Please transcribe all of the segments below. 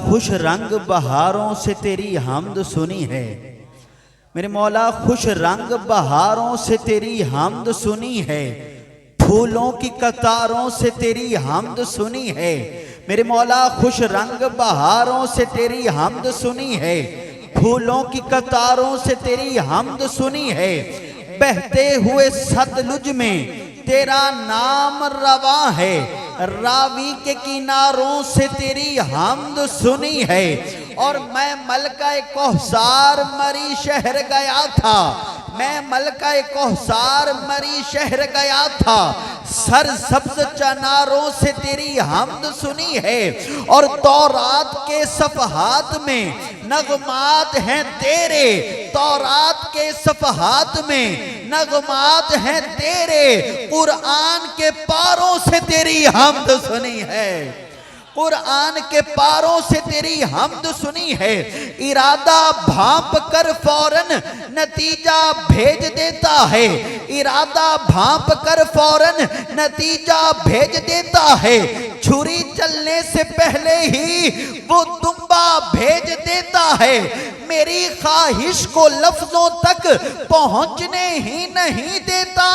खुश रंग बहारों से तेरी हमद सुनी है। मेरे मौला खुश रंग बहारों से तेरी हमद सुनी है। फूलों की कतारों से तेरी हमद सुनी है। मेरे मौला खुश रंग बहारों से तेरी हमद सुनी है। फूलों की कतारों से तेरी हमद सुनी है। बहते हुए सतलुज में तेरा नाम रवा है। रावी के किनारों से तेरी हमद सुनी है। और मैं मलका कौसार मरी शहर गया था। मैं मलका कौसार मरी शहर गया था। सर सब्ज चनारों से तेरी हमद सुनी है। और तौरात के सफहात में नगमात हैं तेरे। तौरात के सफहात में नगमात हैं तेरे। कुरान के पारों से तेरी हमद सुनी है। कुरान के पारों से तेरी हमद सुनी है। इरादा भांप कर फौरन नतीजा भेज देता है। इरादा भांप कर फौरन नतीजा भेज देता है। छुरी चलने से पहले ही वो दुम्बा भेज देता है। मेरी ख्वाहिश को लफ्जों तक पहुंचने ही नहीं देता।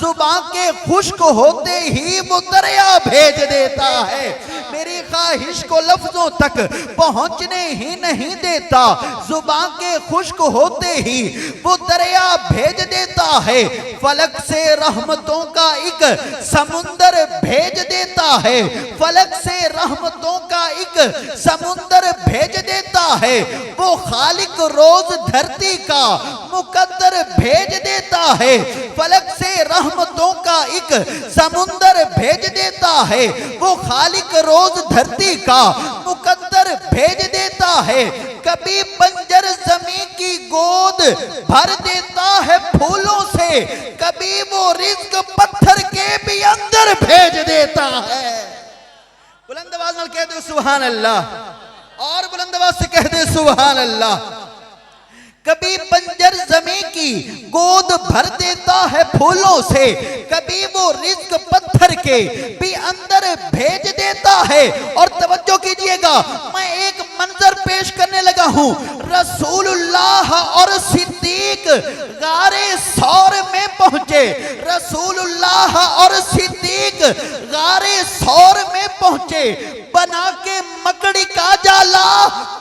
जुबान के खुश्क होते ही वो दरिया भेज देता है। मेरी ख्वाहिश को लफ्जों तक पहुंचने ही नहीं देता। जुबान के खुश्क होते ही वो दरिया भेज देता है। फलक से रहमतों का एक समुंदर भेज देता है। फलक से रहमतों का एक समुंदर भेज देता है। वो खालिक रोज धरती का मुकद्दर भेज देता है। फलक से रहमतों का एक समुंदर भेज देता है। वो खालिक रोज धरती का मुकद्दर भेज देता है। कभी बंजर जमीन की गोद भर देता है फूलों से। कभी वो रिज्क पत्थर के भी अंदर भेज देता है। बुलंद आवाज में कह दो सुभान अल्लाह। और बुलंद आवाज से कह दे सुभान अल्लाह। कभी बंजर जमीन की गोद भर देता है फूलों से। कभी वो रिज्क पत्थर के भी अंदर भेज देता है। और तवज्जो कीजिएगा, मैं एक मंजर पेश करने लगा हूं। रसूलुल्लाह और सिद्दीक गारे सौर में पहुंचे। रसूलुल्लाह और सिद्दीक गारे सौर में पहुंचे। बना के मकड़ी का जाला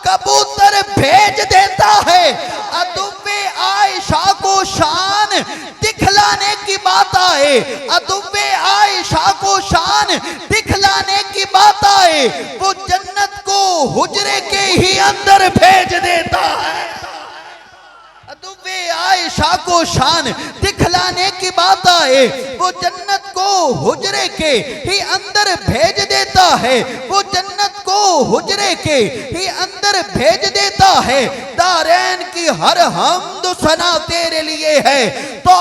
कबूतर भेज देता है। अदुव्वे आयशा को शान दिखलाने की बात आए। अदुव्वे आयशा को शान दिखलाने की बात आए। वो जन्नत को हुजरे के ही अंदर भेज देता है। अदुव्वे आयशा को शान दिखलाने की बात आए। वो जन्नत को हुजरे के ही अंदर भेज देता है। वो जन्नत को हुजरे के ही अंदर भेज देता है। दारैन की हर हमद सना तेरे लिए है। तो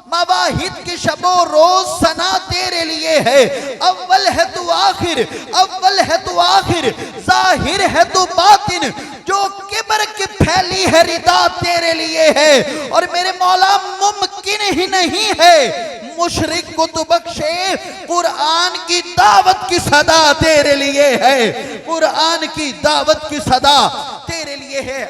मवाहिद की शबो रोज सना तेरे लिए है। अव्वल है तू आखिर, अव्वल है तू आखिर, जाहिर है तू बातिन। जो किबर की फैली है रिदा तेरे लिए है। और मेरे मौला मुमकिन ही नहीं है मुशरिक को तू बख्शे। कुरान की दावत की सदा तेरे लिए है। कुरान की दावत की सदा तेरे लिए है।